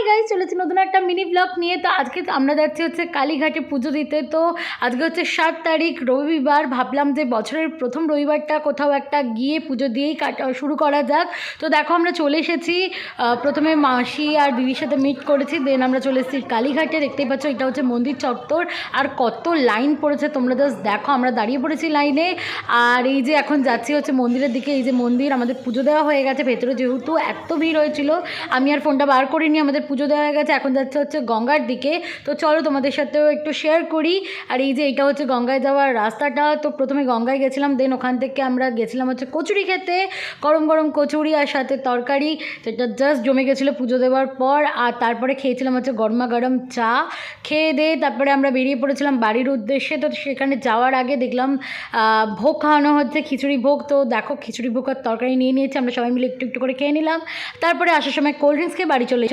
Guys, চলেছি নতুন একটা মিনি ব্লগ নিয়ে। তো আজকে আমরা যাচ্ছি হচ্ছে কালীঘাটে পুজো দিতে। তো আজকে হচ্ছে 7 তারিখ রবিবার। ভাবলাম যে বছরের প্রথম রবিবারটা কোথাও একটা গিয়ে পুজো দিয়েই শুরু করা যাক। তো দেখো আমরা চলে এসেছি। প্রথমে মাসি আর দিদির সাথে মিট করেছি, দেন আমরা চলে এসেছি কালীঘাটে। দেখতেই পাচ্ছ এটা হচ্ছে মন্দির চত্বর, আর কত লাইন পড়েছে তোমরা জাস্ট দেখো। আমরা দাঁড়িয়ে পড়েছি লাইনে, আর এই যে এখন যাচ্ছি হচ্ছে মন্দিরের দিকে। এই যে মন্দির, আমাদের পুজো দেওয়া হয়ে গেছে ভেতরে, যেহেতু এত ভিড় হয়েছিল আমি আর ফোনটা বার করিনি। আমাদের পুজো দেওয়া হয়ে গেছে, এখন যাচ্ছে হচ্ছে গঙ্গার দিকে। তো চলো তোমাদের সাথেও একটু শেয়ার করি। আর এই যে এটা হচ্ছে গঙ্গায় যাওয়ার রাস্তাটা। তো প্রথমে গঙ্গায় গেছিলাম, দেন ওখান থেকে আমরা গেছিলাম হচ্ছে কচুরি খেতে। গরম গরম কচুরি আর সাথে তরকারি, যেটা জাস্ট জমে গেছিলো পুজো দেওয়ার পর। আর তারপরে খেয়েছিলাম হচ্ছে গরমা গরম চা। খেয়ে দিয়ে তারপরে আমরা বেরিয়ে পড়েছিলাম বাড়ির উদ্দেশ্যে। তো সেখানে যাওয়ার আগে দেখলাম ভোগ খাওয়ানো হচ্ছে, খিচুড়ি ভোগ। তো দেখো খিচুড়ি ভোগ আর তরকারি নিয়ে নিয়েছি, আমরা সবাই মিলে একটু একটু করে খেয়ে নিলাম। তারপরে আসার সময় কোল্ড ড্রিঙ্কস খেয়ে বাড়ি চলে